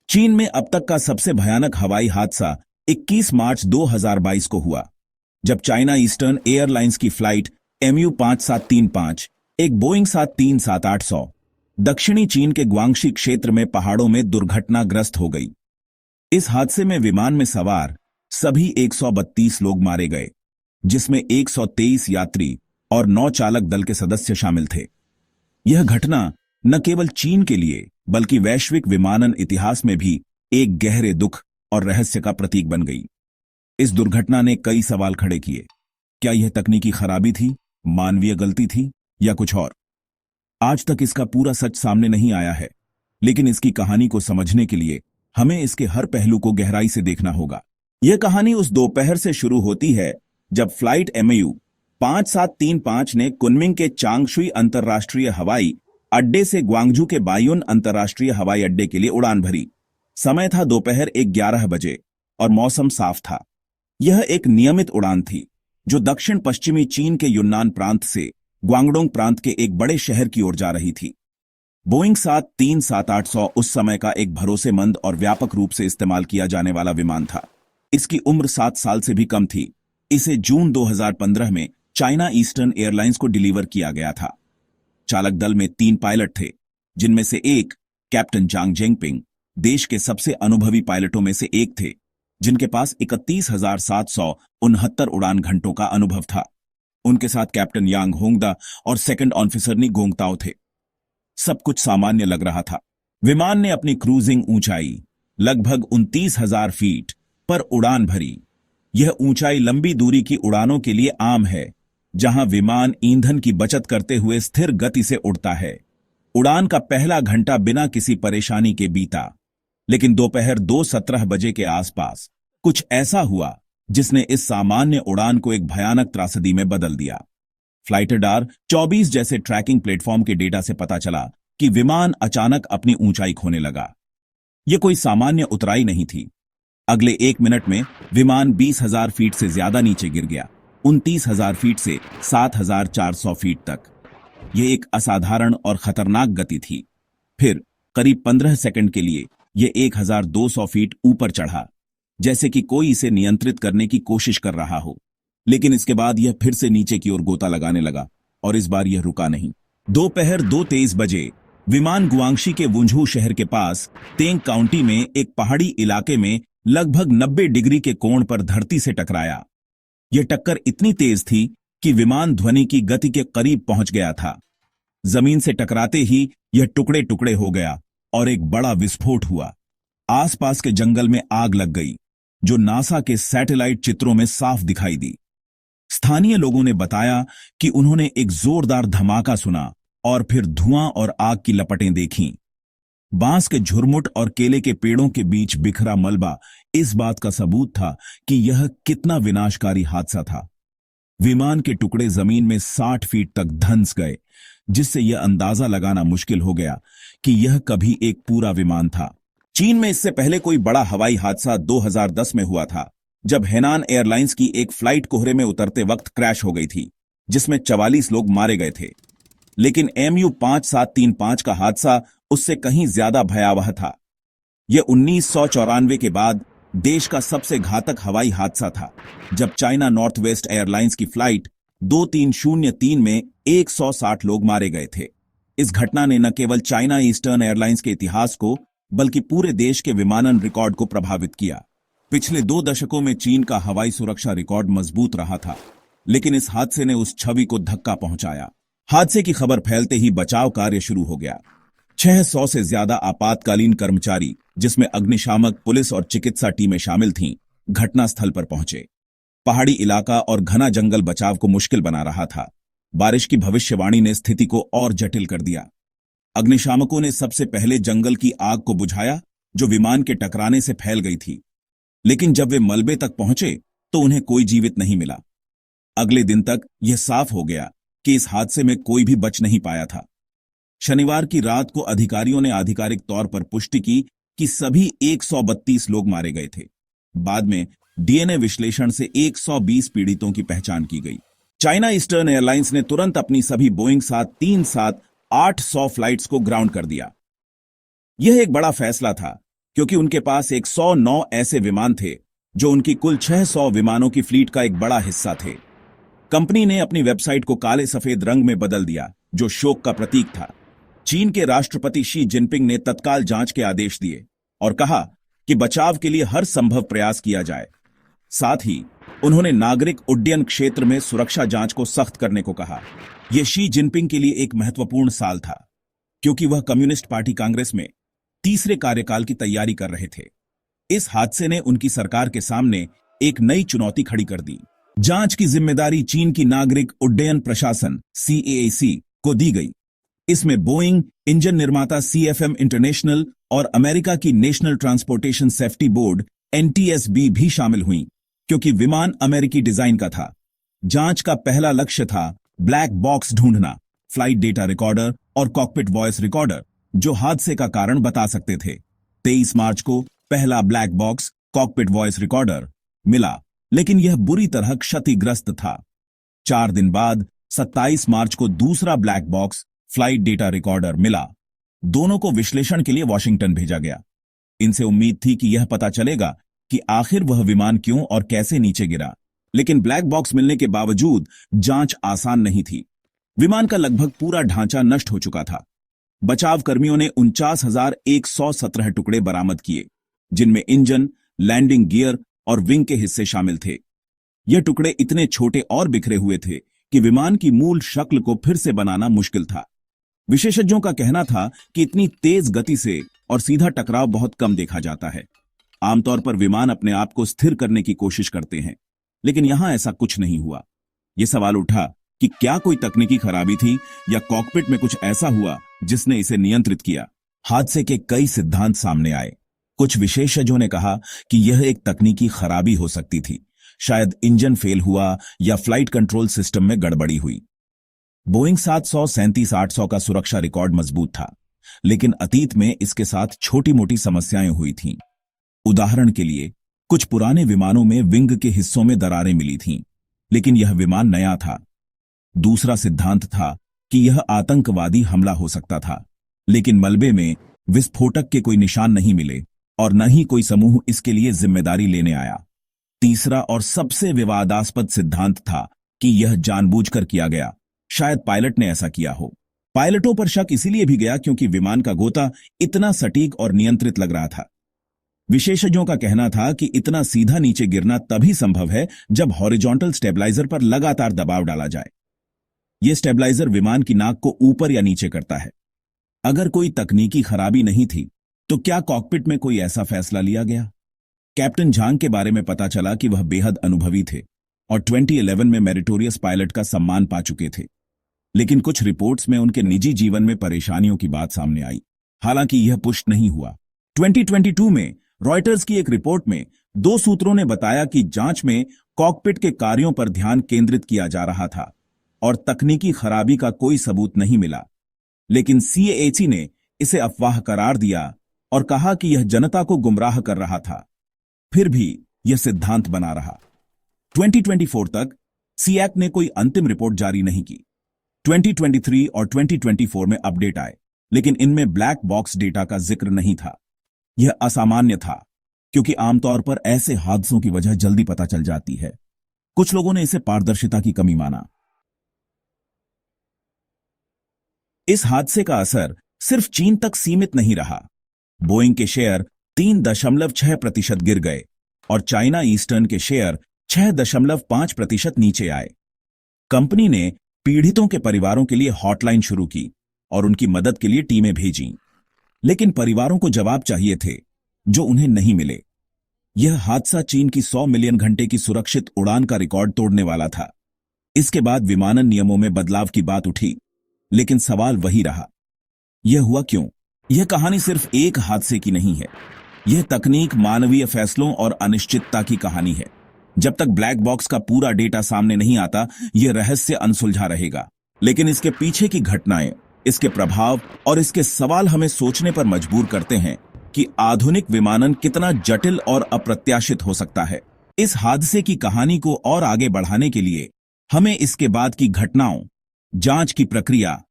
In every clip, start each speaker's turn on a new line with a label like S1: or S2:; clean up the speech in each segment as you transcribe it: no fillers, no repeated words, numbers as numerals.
S1: चीन में अब तक का सबसे भयानक हवाई हादसा 21 मार्च 2022 को हुआ, जब चाइना ईस्टर्न एयरलाइंस की फ्लाइट MU5735 एक बोइंग 737-800 दक्षिणी चीन के ग्वांगशी क्षेत्र में पहाड़ों में दुर्घटनाग्रस्त हो गई। इस हादसे में विमान में सवार सभी 132 लोग मारे गए, जिसमें 123 यात्री और 9 चालक दल के सदस्य शामिल थे। यह घटना न केवल चीन के लिए बल्कि वैश्विक विमानन इतिहास में भी एक गहरे दुख और रहस्य का प्रतीक बन गई। इस दुर्घटना ने कई सवाल खड़े किए। क्या यह तकनीकी खराबी थी, मानवीय गलती थी या कुछ और? आज तक इसका पूरा सच सामने नहीं आया है, लेकिन इसकी कहानी को समझने के लिए हमें इसके हर पहलू को गहराई से देखना होगा। यह कहानी उस दोपहर से शुरू होती है जब फ्लाइट MU5735 ने कुनमिंग के चांगशुई अंतर्राष्ट्रीय हवाई अड्डे से ग्वांगझू के बायुन अंतर्राष्ट्रीय हवाई अड्डे के लिए उड़ान भरी। समय था दोपहर 11 बजे और मौसम साफ था। यह एक नियमित उड़ान थी जो दक्षिण पश्चिमी चीन के युन्नान प्रांत से ग्वांगडोंग प्रांत के एक बड़े शहर की ओर जा रही थी। बोइंग 737-800 उस समय का एक भरोसेमंद और व्यापक रूप से इस्तेमाल किया जाने वाला विमान था। इसकी उम्र 7 साल से भी कम थी। इसे जून 2015 में चाइना ईस्टर्न एयरलाइंस को डिलीवर किया गया था। चालक दल में 3 पायलट थे, जिनमें से एक कैप्टन जांग जेंगपिंग देश के सबसे अनुभवी पायलटों में से एक थे, जिनके पास 31,769 उड़ान घंटों का अनुभव था। उनके साथ कैप्टन यांग होंगदा और सेकंड ऑफिसर नी गोंगताओ थे। सब कुछ सामान्य लग रहा था। विमान ने अपनी क्रूजिंग ऊंचाई लगभग 29,000 फीट पर उड़ान भरी। यह ऊंचाई लंबी दूरी की उड़ानों के लिए आम है, जहां विमान ईंधन की बचत करते हुए स्थिर गति से उड़ता है। उड़ान का पहला घंटा बिना किसी परेशानी के बीता, लेकिन दोपहर 2:17 बजे के आसपास कुछ ऐसा हुआ जिसने इस सामान्य उड़ान को एक भयानक त्रासदी में बदल दिया। फ्लाइट रडार 24 जैसे ट्रैकिंग प्लेटफॉर्म के डेटा से पता चला कि विमान अचानक अपनी ऊंचाई खोने लगा। यह कोई सामान्य उतराई नहीं थी। अगले 1 मिनट में विमान 20,000 फीट से ज्यादा नीचे गिर गया, 29,000 फीट से 7,400 फीट तक। यह एक असाधारण और खतरनाक गति थी। फिर करीब 15 सेकंड के लिए यह 1,200 फीट ऊपर चढ़ा, जैसे कि कोई इसे नियंत्रित करने की कोशिश कर रहा हो। लेकिन इसके बाद यह फिर से नीचे की ओर गोता लगाने लगा और इस बार यह रुका नहीं। दोपहर 2:23 बजे विमान गुआंगशी के वुंझू शहर के पास तेंग काउंटी में एक पहाड़ी इलाके में लगभग 90 डिग्री के कोण पर धरती से टकराया। यह टक्कर इतनी तेज थी कि विमान ध्वनि की गति के करीब पहुंच गया था। जमीन से टकराते ही यह टुकड़े टुकड़े हो गया और एक बड़ा विस्फोट हुआ। आसपास के जंगल में आग लग गई, जो नासा के सैटेलाइट चित्रों में साफ दिखाई दी। स्थानीय लोगों ने बताया कि उन्होंने एक जोरदार धमाका सुना और फिर धुआं और आग की लपटें देखीं। बांस के झुरमुट और केले के पेड़ों के बीच बिखरा मलबा इस बात का सबूत था कि यह कितना विनाशकारी हादसा था। विमान के टुकड़े जमीन में 60 फीट तक धंस गए, जिससे यह अंदाजा लगाना मुश्किल हो गया कि यह कभी एक पूरा विमान था। चीन में इससे पहले कोई बड़ा हवाई हादसा 2010 में हुआ था, जब हेनान एयरलाइंस की एक फ्लाइट कोहरे में उतरते वक्त क्रैश हो गई थी, जिसमें 44 लोग मारे गए थे। लेकिन MU5735 का हादसा उससे कहीं ज्यादा भयावह था। यह 1994 के बाद देश का सबसे घातक हवाई हादसा था, जब चाइना नॉर्थ वेस्ट एयरलाइंस की फ्लाइट 2303 में 160 लोग मारे गए थे। इस घटना ने न केवल चाइना ईस्टर्न एयरलाइंस के इतिहास को बल्कि पूरे देश के विमानन रिकॉर्ड को प्रभावित किया। पिछले 2 दशकों में चीन का हवाई सुरक्षा रिकॉर्ड मजबूत रहा था, लेकिन इस हादसे ने उस छवि को धक्का पहुंचाया। हादसे की खबर फैलते ही बचाव कार्य शुरू हो गया। 600 से ज्यादा आपातकालीन कर्मचारी, जिसमें अग्निशामक, पुलिस और चिकित्सा टीमें शामिल थीं, घटनास्थल पर पहुंचे। पहाड़ी इलाका और घना जंगल बचाव को मुश्किल बना रहा था। बारिश की भविष्यवाणी ने स्थिति को और जटिल कर दिया। अग्निशामकों ने सबसे पहले जंगल की आग को बुझाया, जो विमान के टकराने से फैल गई थी। लेकिन जब वे मलबे तक पहुंचे तो उन्हें कोई जीवित नहीं मिला। अगले दिन तक यह साफ हो गया कि इस हादसे में कोई भी बच नहीं पाया था। शनिवार की रात को अधिकारियों ने आधिकारिक तौर पर पुष्टि की कि सभी 132 लोग मारे गए थे। बाद में डीएनए विश्लेषण से 120 पीड़ितों की पहचान की गई। चाइना ईस्टर्न एयरलाइंस ने तुरंत अपनी सभी बोइंग 737-800 फ्लाइट्स को ग्राउंड कर दिया। यह एक बड़ा फैसला था, क्योंकि उनके पास 109 ऐसे विमान थे जो उनकी कुल 600 विमानों की फ्लीट का एक बड़ा हिस्सा थे। कंपनी ने अपनी वेबसाइट को काले सफेद रंग में बदल दिया, जो शोक का प्रतीक था। चीन के राष्ट्रपति शी जिनपिंग ने तत्काल जांच के आदेश दिए और कहा कि बचाव के लिए हर संभव प्रयास किया जाए। साथ ही उन्होंने नागरिक उड्डयन क्षेत्र में सुरक्षा जांच को सख्त करने को कहा। यह शी जिनपिंग के लिए एक महत्वपूर्ण साल था, क्योंकि वह कम्युनिस्ट पार्टी कांग्रेस में तीसरे कार्यकाल की तैयारी कर रहे थे। इस हादसे ने उनकी सरकार के सामने एक नई चुनौती खड़ी कर दी। जांच की जिम्मेदारी चीन की नागरिक उड्डयन प्रशासन CAAC को दी गई। इसमें बोइंग, इंजन निर्माता CFM इंटरनेशनल और अमेरिका की national transportation safety board NTSB भी शामिल हुई, क्योंकि विमान अमेरिकी डिजाइन का था। जांच का पहला लक्ष्य था ब्लैक बॉक्स ढूंढना, फ्लाइट डेटा रिकॉर्डर और कॉकपिट वॉइस रिकॉर्डर जो हादसे का कारण बता सकते थे। 23 मार्च को पहला black box cockpit voice recorder मिला, लेकिन यह बुरी तरह क्षतिग्रस्त था। 4 दिन बाद 27 मार्च को दूसरा black box flight data recorder मिला। दोनों को विश्लेषण के लिए वॉशिंगटन भेजा गया। इनसे उम्मीद थी कि यह पता चलेगा कि आखिर वह विमान क्यों और कैसे नीचे गिरा, लेकिन ब्लैक बॉक्स मिलने के बावजूद जांच आसान नहीं थी। विमान का लगभग पूरा ढांचा नष्ट हो चुका था। बचाव कर्मियों ने 49,117 टुकड़े बरामद किए, जिनमें इंजन, लैंडिंग गियर और विंग के हिस्से शामिल थे। ये टुकड़े इतने छोटे और बिखरे हुए थे कि विमान की मूल शक्ल को फिर से बनाना मुश्किल था। विशेषज्ञों का कहना था कि इतनी तेज गति से और सीधा टकराव बहुत कम देखा जाता है। आमतौर पर विमान अपने आप को स्थिर करने की कोशिश करते हैं, लेकिन यहां ऐसा कुछ नहीं हुआ। यह सवाल उठा कि क्या कोई तकनीकी खराबी थी या कॉकपिट में कुछ ऐसा हुआ जिसने इसे नियंत्रित किया। हादसे के कई सिद्धांत सामने आए। कुछ विशेषज्ञों ने कहा कि यह एक तकनीकी खराबी हो सकती थी, शायद इंजन फेल हुआ या फ्लाइट कंट्रोल सिस्टम में गड़बड़ी हुई। बोइंग 737-800 का सुरक्षा रिकॉर्ड मजबूत था, लेकिन अतीत में इसके साथ छोटी मोटी समस्याएं हुई थीं। उदाहरण के लिए, कुछ पुराने विमानों में विंग के हिस्सों में दरारें मिली थीं, लेकिन यह विमान नया था। दूसरा सिद्धांत था कि यह आतंकवादी हमला हो सकता था, लेकिन मलबे में विस्फोटक के कोई निशान नहीं मिले और न ही कोई समूह इसके लिए जिम्मेदारी लेने आया। तीसरा और सबसे विवादास्पद सिद्धांत था कि यह जानबूझकर किया गया, शायद पायलट ने ऐसा किया हो। पायलटों पर शक इसीलिए भी गया क्योंकि विमान का गोता इतना सटीक और नियंत्रित लग रहा था। विशेषज्ञों का कहना था कि इतना सीधा नीचे गिरना तभी संभव है जब हॉरिजॉन्टल स्टेबलाइजर पर लगातार दबाव डाला जाए। यह स्टेबलाइजर विमान की नाक को ऊपर या नीचे करता है। अगर कोई तकनीकी खराबी नहीं थी, तो क्या कॉकपिट में कोई ऐसा फैसला लिया गया? कैप्टन झांग के बारे में पता चला कि वह बेहद अनुभवी थे और 2011 में मेरिटोरियस पायलट का सम्मान पा चुके थे, लेकिन कुछ रिपोर्ट्स में उनके निजी जीवन में परेशानियों की बात सामने आई। हालांकि यह पुष्ट नहीं हुआ। 2022 में रॉयटर्स की एक रिपोर्ट में 2 सूत्रों ने बताया कि जांच में कॉकपिट के कार्यों पर ध्यान केंद्रित किया जा रहा था और तकनीकी खराबी का कोई सबूत नहीं मिला, लेकिन CAAC ने इसे अफवाह करार दिया और कहा कि यह जनता को गुमराह कर रहा था। फिर भी यह सिद्धांत बना रहा। 2024 तक CAAC ने कोई अंतिम रिपोर्ट जारी नहीं की। 2023 और 2024 में अपडेट आए, लेकिन इनमें ब्लैक बॉक्स डेटा का जिक्र नहीं था। यह असामान्य था, क्योंकि आमतौर पर ऐसे हादसों की वजह जल्दी पता चल जाती है। कुछ लोगों ने इसे पारदर्शिता की कमी माना। इस हादसे का असर सिर्फ चीन तक सीमित नहीं रहा। बोइंग के शेयर 3.6% गिर गए और चाइना ईस्टर्न के शेयर 6.5% नीचे आए। कंपनी ने पीड़ितों के परिवारों के लिए हॉटलाइन शुरू की और उनकी मदद के लिए टीमें भेजीं, लेकिन परिवारों को जवाब चाहिए थे जो उन्हें नहीं मिले। यह हादसा चीन की 100 मिलियन घंटे की सुरक्षित उड़ान का रिकॉर्ड तोड़ने वाला था। इसके बाद विमानन नियमों में बदलाव की बात उठी, लेकिन सवाल वही रहा, यह हुआ क्यों? यह कहानी सिर्फ एक हादसे की नहीं है। यह तकनीक, मानवीय फैसलों और अनिश्चितता की कहानी है। जब तक ब्लैक बॉक्स का पूरा डेटा सामने नहीं आता, यह रहस्य अनसुलझा रहेगा। लेकिन इसके पीछे की घटनाएं, इसके प्रभाव और इसके सवाल हमें सोचने पर मजबूर करते हैं कि आधुनिक विमानन कितना जटिल और अप्रत्याशित हो सकता है। इस हादसे की कहानी को और आगे बढ़ाने के लिए हमें इसके बाद की घटनाओं, जांच की प्रक्रिया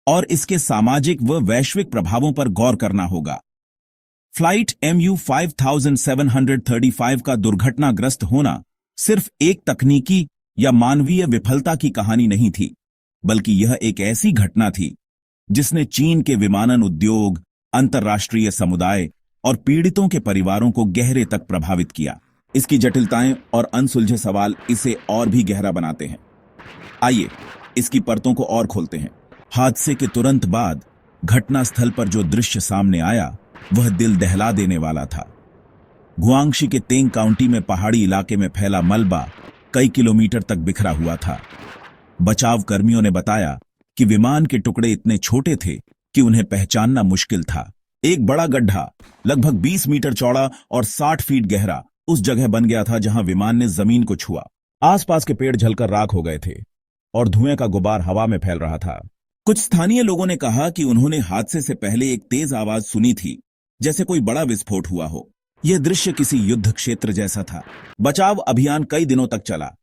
S1: और इसके सामाजिक व वैश्विक प्रभावों पर गौर करना होगा। फ्लाइट MU 5735 का दुर्घटनाग्रस्त होना सिर्फ एक तकनीकी या मानवीय विफलता की कहानी नहीं थी, बल्कि यह एक ऐसी घटना थी जिसने चीन के विमानन उद्योग, अंतर्राष्ट्रीय समुदाय और पीड़ितों के परिवारों को गहरे तक प्रभावित किया। इसकी जटिलताएं और अनसुलझे सवाल इसे और भी गहरा बनाते हैं। आइए इसकी परतों को और खोलते हैं। हादसे के तुरंत बाद घटनास्थल पर जो दृश्य सामने आया वह दिल दहला देने वाला था। गुआंगशी के तेंग काउंटी में पहाड़ी इलाके में फैला मलबा कई किलोमीटर तक बिखरा हुआ था। बचाव कर्मियों ने बताया कि विमान के टुकड़े इतने छोटे थे कि उन्हें पहचानना मुश्किल था। एक बड़ा गड्ढा लगभग 20 मीटर चौड़ा और 60 फीट गहरा उस जगह बन गया था जहां विमान ने जमीन को छुआ। आसपास के पेड़ जलकर राख हो गए थे और धुएं का गुबार हवा में फैल रहा था। कुछ स्थानीय लोगों ने कहा कि उन्होंने हादसे से पहले एक तेज आवाज सुनी थी, जैसे कोई बड़ा विस्फोट हुआ हो। यह दृश्य किसी युद्ध क्षेत्र जैसा था। बचाव अभियान कई दिनों तक चला।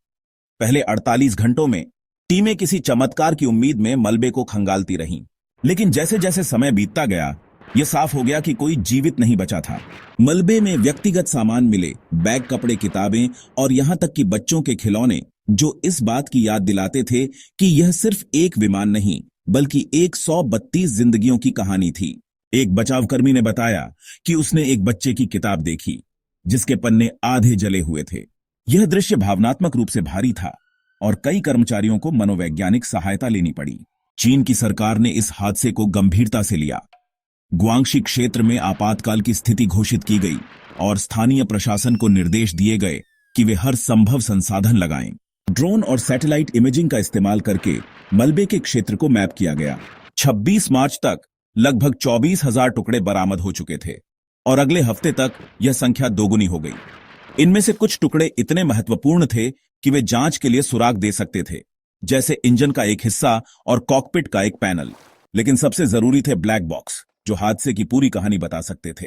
S1: पहले 48 घंटों में टीमें किसी चमत्कार की उम्मीद में मलबे को खंगालती रहीं, लेकिन जैसे जैसे समय बीतता गया यह साफ हो गया कि कोई जीवित नहीं बचा था। मलबे में व्यक्तिगत सामान मिले, बैग, कपड़े, किताबें और यहां तक कि बच्चों के खिलौने, जो इस बात की याद दिलाते थे कि यह सिर्फ एक विमान नहीं बल्कि 132 जिंदगियों की कहानी थी। एक बचावकर्मी ने बताया कि उसने एक बच्चे की किताब देखी जिसके पन्ने आधे जले हुए थे। यह दृश्य भावनात्मक रूप से भारी था और कई कर्मचारियों को मनोवैज्ञानिक सहायता लेनी पड़ी। चीन की सरकार ने इस हादसे को गंभीरता से लिया। गुआंगशी क्षेत्र में आपातकाल की स्थिति घोषित की गई और स्थानीय प्रशासन को निर्देश दिए गए कि वे हर संभव संसाधन लगाएं। ड्रोन और सैटेलाइट इमेजिंग का इस्तेमाल करके मलबे के क्षेत्र को मैप किया गया। 26 मार्च तक लगभग 24,000 टुकड़े बरामद हो चुके थे और अगले हफ्ते तक यह संख्या दोगुनी हो गई। इनमें से कुछ टुकड़े इतने महत्वपूर्ण थे कि वे जांच के लिए सुराग दे सकते थे, जैसे इंजन का एक हिस्सा और कॉकपिट का एक पैनल। लेकिन सबसे जरूरी थे ब्लैक बॉक्स, जो हादसे की पूरी कहानी बता सकते थे।